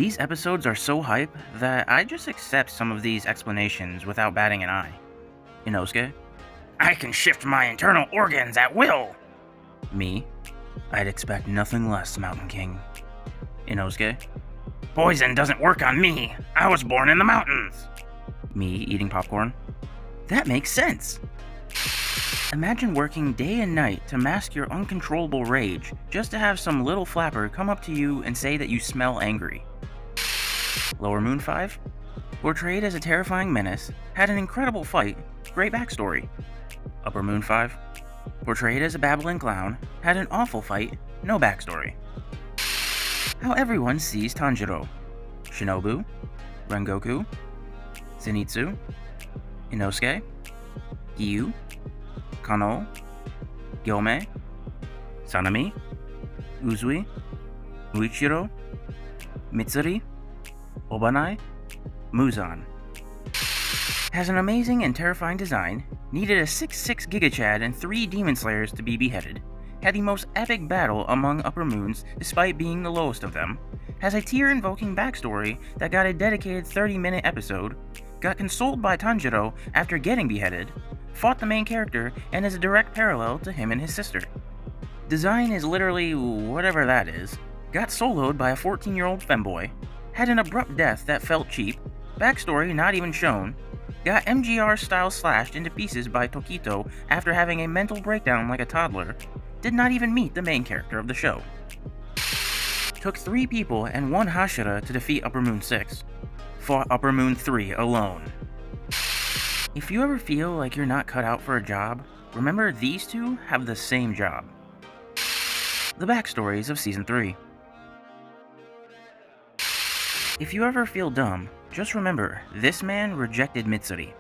These episodes are so hype that I just accept some of these explanations without batting an eye. Inosuke, I can shift my internal organs at will! Me, I'd expect nothing less, Mountain King. Inosuke, poison doesn't work on me! I was born in the mountains! Me, eating popcorn. That makes sense! Imagine working day and night to mask your uncontrollable rage just to have some little flapper come up to you and say that you smell angry. Lower Moon 5, portrayed as a terrifying menace, had an incredible fight, great backstory. Upper Moon 5, portrayed as a babbling clown, had an awful fight, no backstory. How everyone sees Tanjiro. Shinobu, Rengoku, Zenitsu, Inosuke, Giyu, Kano, Gyome, Sanemi, Uzui, Muichiro, Mitsuri, Obanai, Muzan. Has an amazing and terrifying design, needed a 6'6" Giga Chad and 3 Demon Slayers to be beheaded, had the most epic battle among Upper Moons despite being the lowest of them, has a tear-invoking backstory that got a dedicated 30-minute episode, got consoled by Tanjiro after getting beheaded, fought the main character, and is a direct parallel to him and his sister. Design is literally whatever that is, got soloed by a 14-year-old femboy, had an abrupt death that felt cheap, backstory not even shown, got MGR style slashed into pieces by Tokito after having a mental breakdown like a toddler, did not even meet the main character of the show. Took 3 people and 1 Hashira to defeat Upper Moon 6, fought Upper Moon 3 alone. If you ever feel like you're not cut out for a job, remember these two have the same job. The backstories of Season 3. If you ever feel dumb, just remember, this man rejected Mitsuri.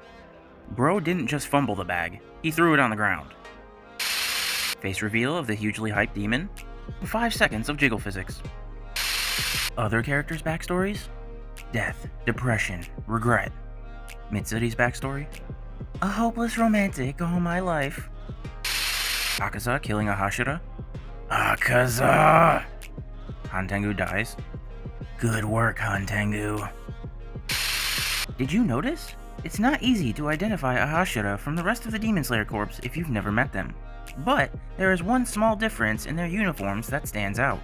Bro didn't just fumble the bag, he threw it on the ground. Face reveal of the hugely hyped demon, 5 seconds of jiggle physics. Other characters' backstories? Death, depression, regret. Mitsuri's backstory? A hopeless romantic all my life. Akaza killing a Hashira? Akaza! Hantengu dies. Good work, Hantengu. Did you notice? It's not easy to identify a Hashira from the rest of the Demon Slayer Corps if you've never met them. But there is one small difference in their uniforms that stands out.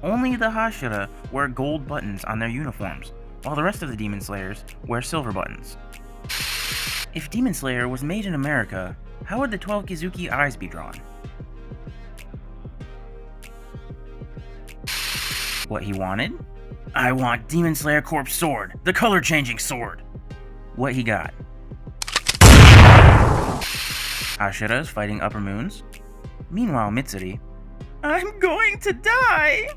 Only the Hashira wear gold buttons on their uniforms, while the rest of the Demon Slayers wear silver buttons. If Demon Slayer was made in America, how would the 12 Kizuki eyes be drawn? What he wanted? I want Demon Slayer Corpse sword, the color-changing sword! What he got? Hashiras fighting Upper Moons. Meanwhile, Mitsuri, I'm going to die!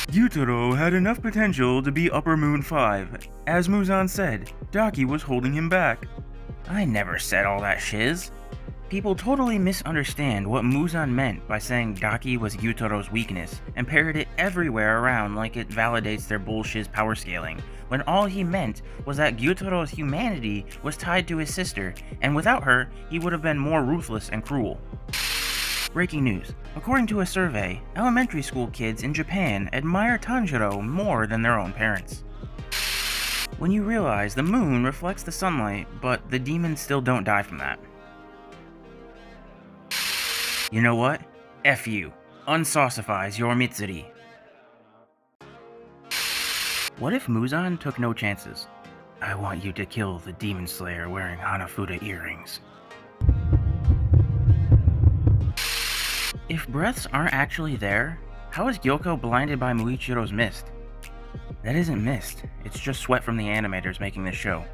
Gyutaro had enough potential to be Upper Moon 5. As Muzan said, Daki was holding him back. I never said all that shiz. People totally misunderstand what Muzan meant by saying Daki was Gyutaro's weakness and parrot it everywhere around like it validates their bullshit power scaling, when all he meant was that Gyutaro's humanity was tied to his sister, and without her, he would have been more ruthless and cruel. Breaking news. According to a survey, elementary school kids in Japan admire Tanjiro more than their own parents. When you realize the moon reflects the sunlight, but the demons still don't die from that. You know what? F you. Unsaucifies your Mitsuri. What if Muzan took no chances? I want you to kill the Demon Slayer wearing Hanafuda earrings. If breaths aren't actually there, how is Gyoko blinded by Muichiro's mist? That isn't mist, it's just sweat from the animators making this show.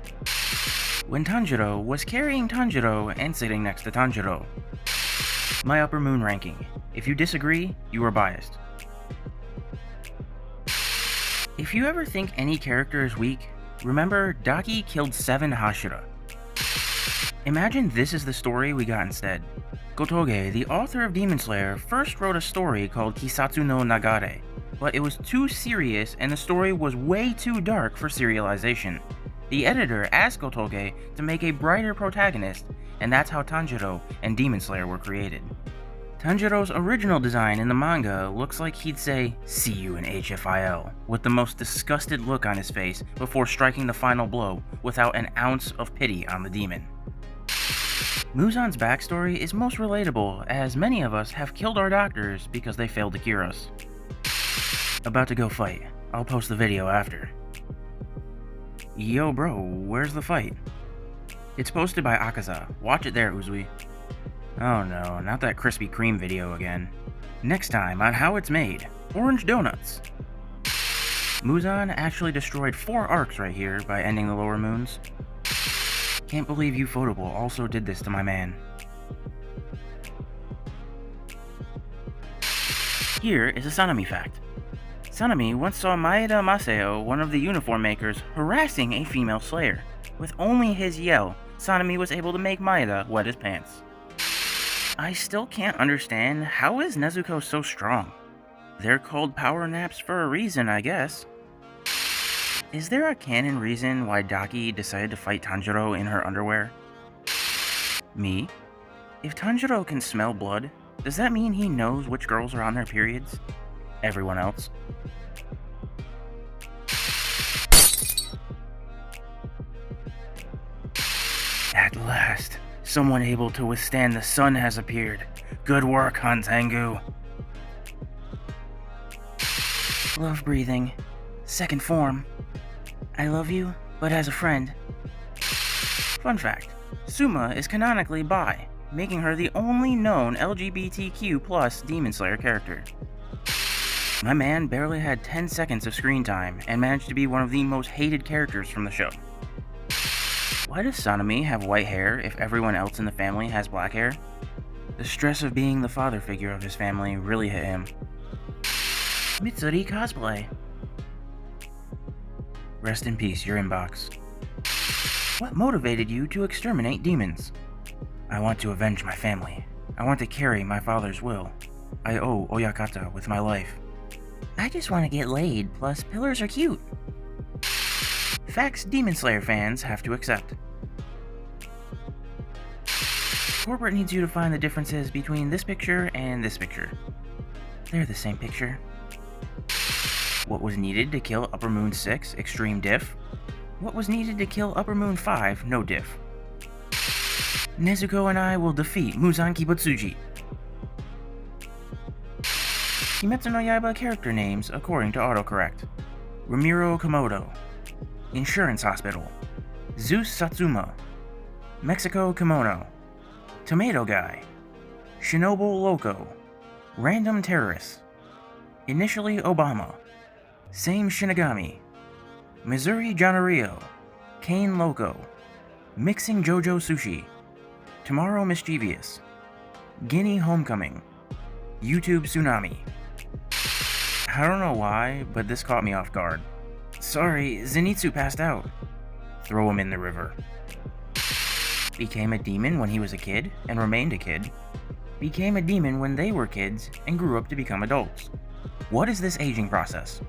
When Tanjiro was carrying Tanjiro and sitting next to Tanjiro. My Upper Moon ranking. If you disagree, you are biased. If you ever think any character is weak, remember Daki killed 7 Hashira. Imagine this is the story we got instead. Gotoge, the author of Demon Slayer, first wrote a story called Kisatsu no Nagare, but it was too serious and the story was way too dark for serialization. The editor asked Gotoge to make a brighter protagonist, and that's how Tanjiro and Demon Slayer were created. Tanjiro's original design in the manga looks like he'd say, "See you in HFIL," with the most disgusted look on his face before striking the final blow without an ounce of pity on the demon. Muzan's backstory is most relatable, as many of us have killed our doctors because they failed to cure us. About to go fight. I'll post the video after. Yo bro, where's the fight? It's posted by Akaza. Watch it there, Uzui. Oh no, not that Krispy Kreme video again. Next time on How It's Made, Orange Donuts. Muzan actually destroyed 4 arcs right here by ending the lower moons. Can't believe Ufotable also did this to my man. Here is a Sanemi fact. Sanemi once saw Maeda Masao, one of the uniform makers, harassing a female slayer. With only his yell, Sanemi was able to make Maeda wet his pants. I still can't understand, how is Nezuko so strong? They're called power naps for a reason, I guess. Is there a canon reason why Daki decided to fight Tanjiro in her underwear? Me? If Tanjiro can smell blood, does that mean he knows which girls are on their periods? Everyone else? At last, someone able to withstand the sun has appeared. Good work, Hantengu. Love breathing. Second form. I love you, but as a friend. Fun fact, Suma is canonically bi, making her the only known LGBTQ+ Demon Slayer character. My man barely had 10 seconds of screen time and managed to be one of the most hated characters from the show. Why does Sanemi have white hair if everyone else in the family has black hair? The stress of being the father figure of his family really hit him. Mitsuri cosplay. Rest in peace, your inbox. What motivated you to exterminate demons? I want to avenge my family. I want to carry my father's will. I owe Oyakata with my life. I just want to get laid, plus pillars are cute. Facts Demon Slayer fans have to accept. Corporate needs you to find the differences between this picture and this picture. They're the same picture. What was needed to kill Upper Moon 6, Extreme Diff? What was needed to kill Upper Moon 5, No Diff? Nezuko and I will defeat Muzan Kibutsuji. Kimetsu no Yaiba character names according to autocorrect. Ramiro Komodo. Insurance Hospital. Zeus Satsuma. Mexico Kimono. Tomato Guy. Shinobu Loco. Random Terrorist. Initially Obama. Same Shinigami. Missouri Jonario. Kane Loco. Mixing JoJo Sushi. Tomorrow Mischievous. Guinea Homecoming. YouTube Tsunami. I don't know why, but this caught me off guard. Sorry, Zenitsu passed out. Throw him in the river. Became a demon when he was a kid and remained a kid. Became a demon when they were kids and grew up to become adults. What is this aging process?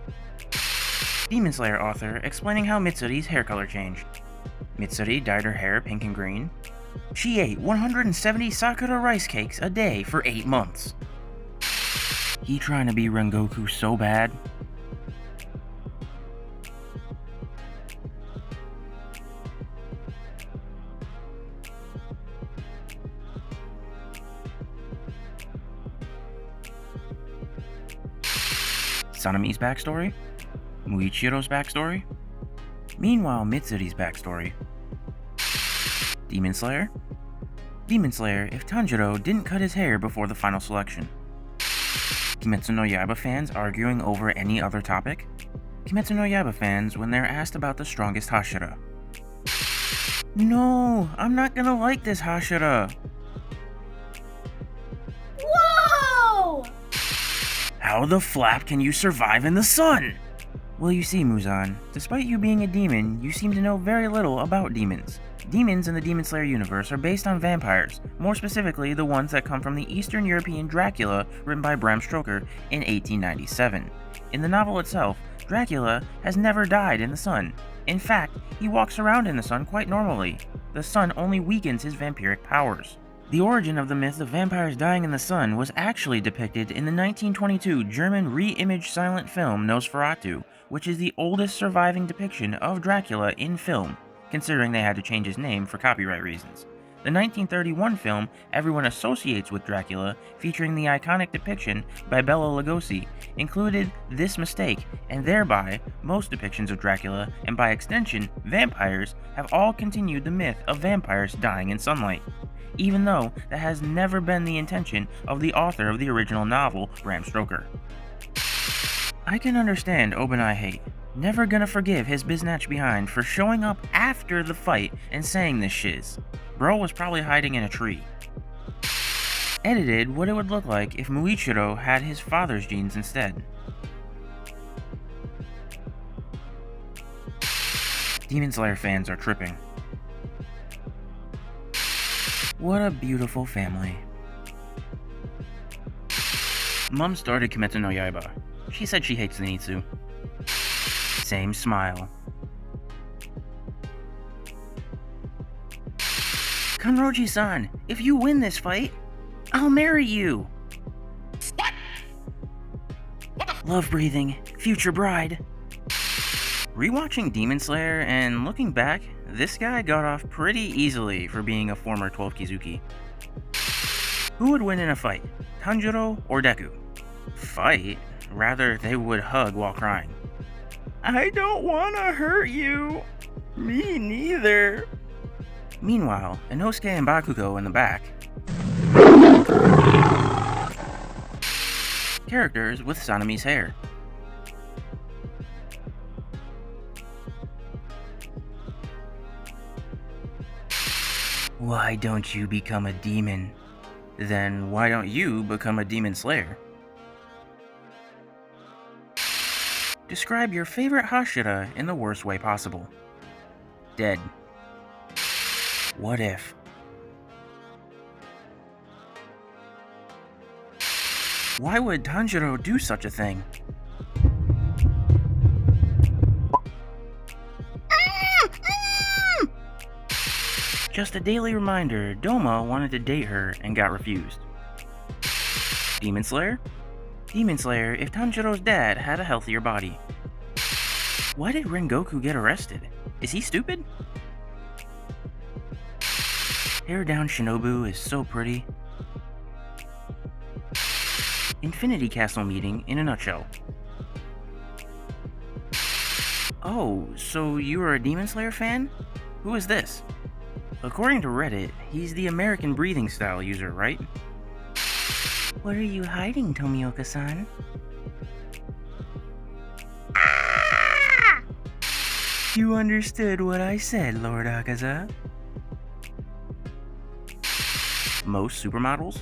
Demon Slayer author explaining how Mitsuri's hair color changed. Mitsuri dyed her hair pink and green. She ate 170 Sakura rice cakes a day for 8 months. He trying to be Rengoku so bad. Sanemi's backstory? Muichiro's backstory? Meanwhile, Mitsuri's backstory. Demon Slayer? Demon Slayer if Tanjiro didn't cut his hair before the final selection. Kimetsu no Yaiba fans arguing over any other topic? Kimetsu no Yaiba fans when they're asked about the strongest Hashira. No, I'm not gonna like this Hashira. Whoa! How the flap can you survive in the sun? Well, you see, Muzan, despite you being a demon, you seem to know very little about demons. Demons in the Demon Slayer universe are based on vampires, more specifically the ones that come from the Eastern European Dracula written by Bram Stoker in 1897. In the novel itself, Dracula has never died in the sun. In fact, he walks around in the sun quite normally. The sun only weakens his vampiric powers. The origin of the myth of vampires dying in the sun was actually depicted in the 1922 German re-image silent film Nosferatu, which is the oldest surviving depiction of Dracula in film, considering they had to change his name for copyright reasons. The 1931 film everyone associates with Dracula, featuring the iconic depiction by Bela Lugosi, included this mistake, and thereby, most depictions of Dracula, and by extension, vampires, have all continued the myth of vampires dying in sunlight, even though that has never been the intention of the author of the original novel, Bram Stoker. I can understand Obanai hate. Never gonna forgive his biznatch behind for showing up after the fight and saying this shiz. Bro was probably hiding in a tree. Edited what it would look like if Muichiro had his father's genes instead. Demon Slayer fans are tripping. What a beautiful family. Mom started Kimetsu no Yaiba. She said she hates Zenitsu. Same smile. Kanroji-san, if you win this fight, I'll marry you. Love-breathing, future bride. Rewatching Demon Slayer and looking back, this guy got off pretty easily for being a former 12 Kizuki. Who would win in a fight, Tanjiro or Deku? Fight? Rather, they would hug while crying. I don't want to hurt you. Me neither. Meanwhile, Inosuke and Bakugo in the back. Characters with Sanemi's hair. Why don't you become a demon? Then why don't you become a demon slayer? Describe your favorite Hashira in the worst way possible. Dead. What if? Why would Tanjiro do such a thing? Just a daily reminder, Doma wanted to date her and got refused. Demon Slayer? Demon Slayer if Tanjiro's dad had a healthier body. Why did Rengoku get arrested? Is he stupid? Hair down Shinobu is so pretty. Infinity Castle meeting in a nutshell. Oh, so you are a Demon Slayer fan? Who is this? According to Reddit, he's the American breathing style user, right? What are you hiding, Tomioka-san? You understood what I said, Lord Akaza. Most supermodels?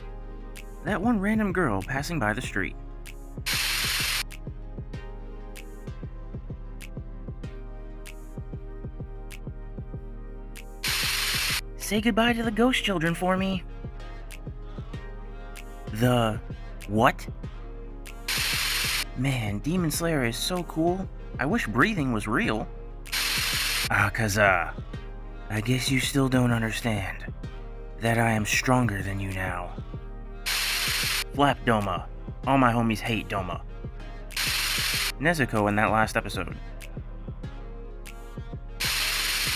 That one random girl passing by the street. Say goodbye to the ghost children for me. The what? Man, Demon Slayer is so cool. I wish breathing was real. Akaza, I guess you still don't understand that I am stronger than you now. Flap Doma. All my homies hate Doma. Nezuko in that last episode.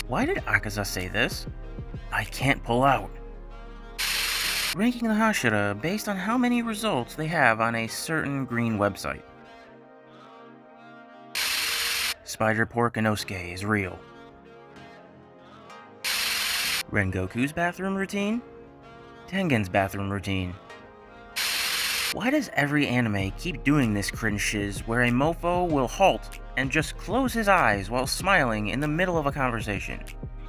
Why did Akaza say this? I can't pull out. Ranking the Hashira based on how many results they have on a certain green website. Spider Pork Inosuke is real. Rengoku's bathroom routine? Tengen's bathroom routine. Why does every anime keep doing this cringe shiz where a mofo will halt and just close his eyes while smiling in the middle of a conversation?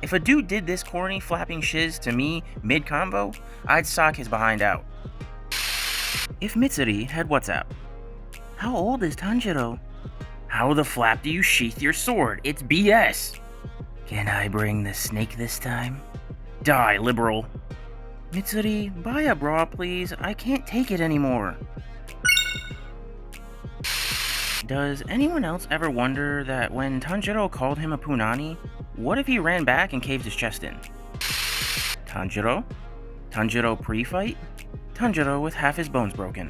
If a dude did this corny flapping shiz to me mid-combo, I'd sock his behind out. If Mitsuri had WhatsApp. How old is Tanjiro? How the flap do you sheath your sword? It's BS! Can I bring the snake this time? Die, liberal. Mitsuri, buy a bra please, I can't take it anymore. Does anyone else ever wonder that when Tanjiro called him a punani, what if he ran back and caved his chest in? Tanjiro? Tanjiro pre-fight? Tanjiro with half his bones broken.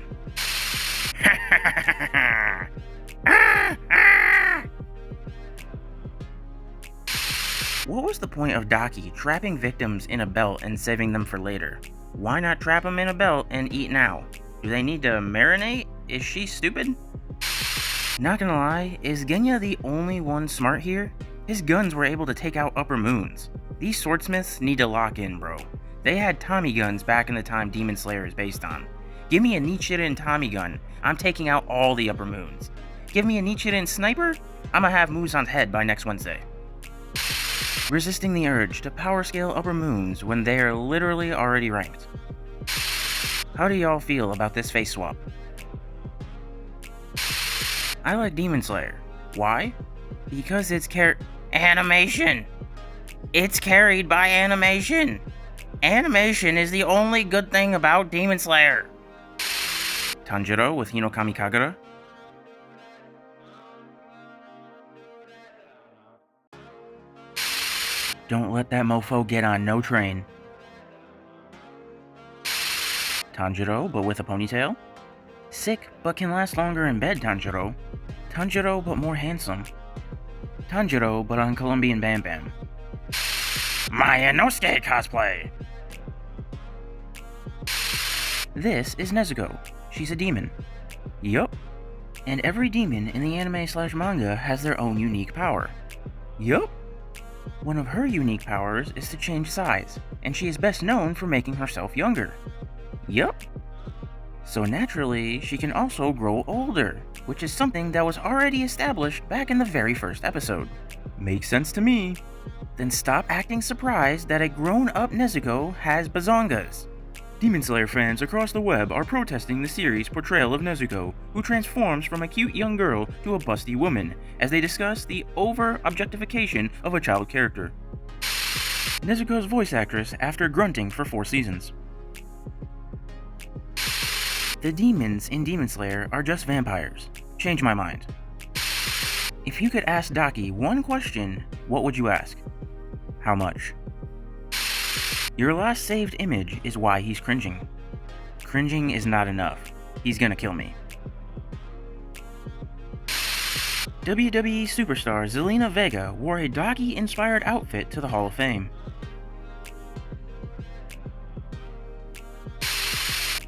What was the point of Daki trapping victims in a belt and saving them for later? Why not trap them in a belt and eat now? Do they need to marinate? Is she stupid? Not gonna lie, is Genya the only one smart here? His guns were able to take out upper moons. These swordsmiths need to lock in, bro. They had Tommy guns back in the time Demon Slayer is based on. Give me a Nichiren Tommy gun, I'm taking out all the upper moons. Give me a Nichiren sniper, I'ma have Muzan's head by next Wednesday. Resisting the urge to power scale upper moons when they are literally already ranked. How do y'all feel about this face swap? I like Demon Slayer. Why? Because it's animation! It's carried by animation! Animation is the only good thing about Demon Slayer! Tanjiro with Hinokami Kagura. Don't let that mofo get on no train. Tanjiro, but with a ponytail. Sick, but can last longer in bed, Tanjiro. Tanjiro, but more handsome. Tanjiro, but on Colombian Bam Bam. My Inosuke cosplay! This is Nezuko. She's a demon. Yup. And every demon in the anime/manga has their own unique power. Yup. One of her unique powers is to change size, and she is best known for making herself younger. Yup. So naturally, she can also grow older, which is something that was already established back in the very first episode. Makes sense to me. Then stop acting surprised that a grown-up Nezuko has bazongas. Demon Slayer fans across the web are protesting the series' portrayal of Nezuko, who transforms from a cute young girl to a busty woman, as they discuss the over-objectification of a child character. Nezuko's voice actress after grunting for 4 seasons. The demons in Demon Slayer are just vampires. Change my mind. If you could ask Daki one question, what would you ask? How much? Your last saved image is why he's cringing. Cringing is not enough. He's gonna kill me. WWE superstar Zelina Vega wore a Daki-inspired outfit to the Hall of Fame.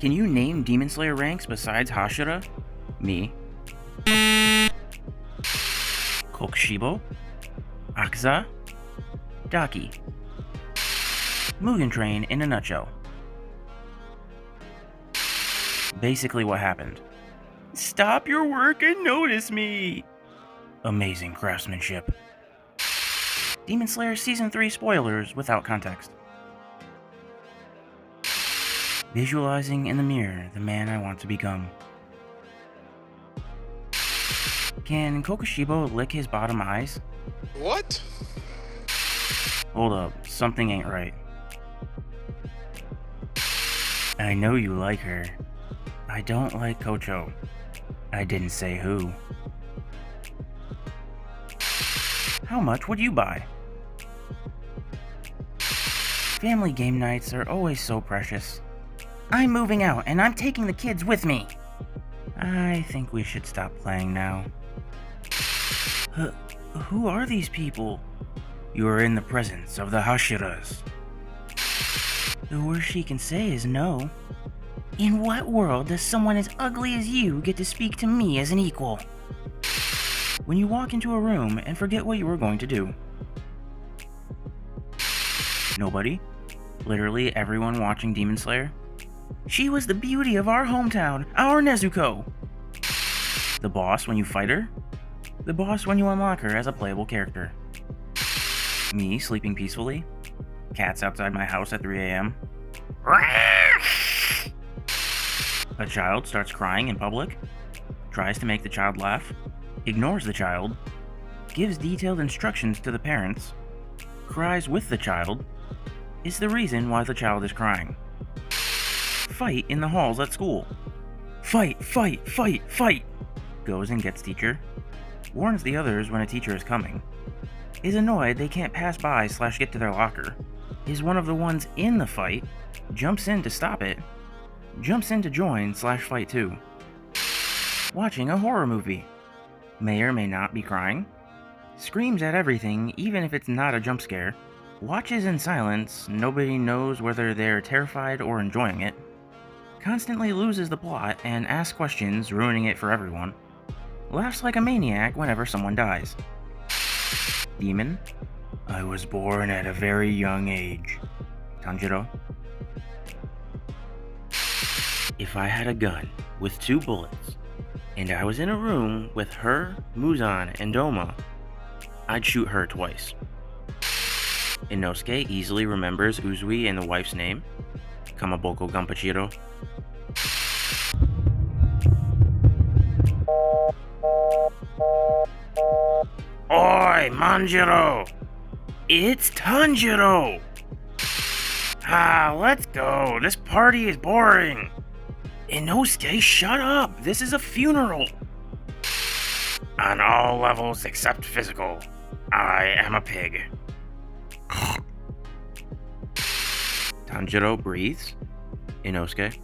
Can you name Demon Slayer ranks besides Hashira? Me. Kokushibo? Akuza? Daki. Mugen Train in a nutshell. Basically what happened. Stop your work and notice me! Amazing craftsmanship. Demon Slayer Season 3 spoilers without context. Visualizing in the mirror the man I want to become. Can Kokushibo lick his bottom eyes? What? Hold up, something ain't right. I know you like her. I don't like Kocho. I didn't say who. How much would you buy? Family game nights are always so precious. I'm moving out and I'm taking the kids with me. I think we should stop playing now. Who are these people? You are in the presence of the Hashiras. The worst she can say is no. In what world does someone as ugly as you get to speak to me as an equal? When you walk into a room and forget what you were going to do. Nobody? Literally everyone watching Demon Slayer? She was the beauty of our hometown, our Nezuko! The boss when you fight her? The boss when you unlock her as a playable character. Me sleeping peacefully? Cats outside my house at 3 a.m. A child starts crying in public, tries to make the child laugh, ignores the child, gives detailed instructions to the parents, cries with the child, is the reason why the child is crying. Fight in the halls at school. Fight, fight, fight, fight! Goes and gets teacher, warns the others when a teacher is coming, is annoyed they can't pass by / get to their locker, is one of the ones in the fight, Jumps in to stop it. Jumps in to join/fight too. Watching a horror movie. May or may not be crying. Screams at everything even if it's not a jump scare. Watches in silence, nobody knows whether they're terrified or enjoying it. Constantly loses the plot and asks questions, ruining it for everyone. Laughs like a maniac whenever someone dies. Demon. I was born at a very young age. Tanjiro. If I had a gun with 2 bullets, and I was in a room with her, Muzan, and Doma, I'd shoot her twice. Inosuke easily remembers Uzui and the wife's name, Kamaboko Ganpachiro. Oi, Manjiro! It's Tanjiro! Let's go. This party is boring. Inosuke, shut up. This is a funeral. On all levels except physical, I am a pig. Tanjiro breathes. Inosuke.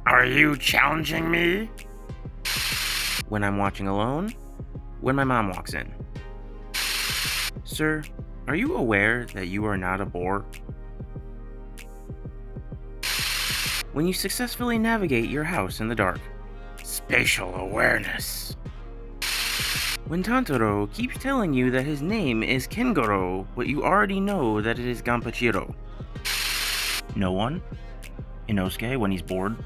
Are you challenging me? When I'm watching alone. When my mom walks in. Sir, are you aware that you are not a boar? When you successfully navigate your house in the dark. Spatial awareness. When Tantaro keeps telling you that his name is Kengoro, but you already know that it is Ganpachiro. No one? Inosuke when he's bored.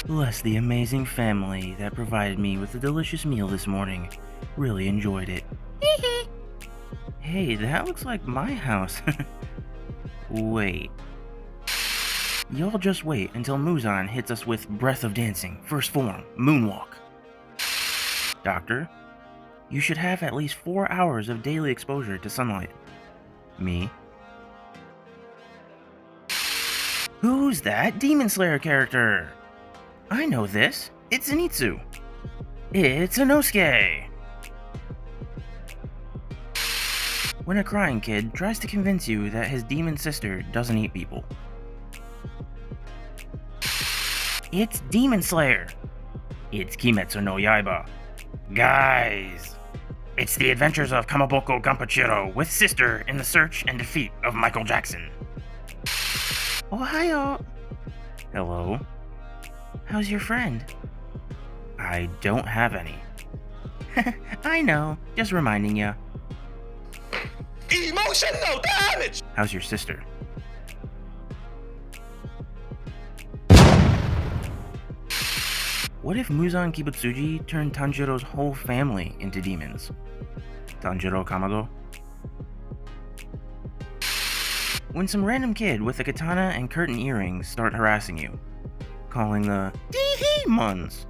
Bless the amazing family that provided me with a delicious meal this morning. Really enjoyed it. Hey, that looks like my house. Wait. Y'all just wait until Muzan hits us with Breath of Dancing, First Form, Moonwalk. Doctor, you should have at least 4 hours of daily exposure to sunlight. Me. Who's that Demon Slayer character? I know this. It's Zenitsu. It's Inosuke. When a crying kid tries to convince you that his demon sister doesn't eat people. It's Demon Slayer. It's Kimetsu no Yaiba. Guys, it's the adventures of Kamaboko Ganpachiro with sister in the search and defeat of Michael Jackson. Ohayo. Hello. How's your friend? I don't have any. I know, just reminding ya. Emotional damage! How's your sister? What if Muzan Kibutsuji turned Tanjiro's whole family into demons? Tanjiro Kamado? When some random kid with a katana and curtain earrings start harassing you, calling the Demons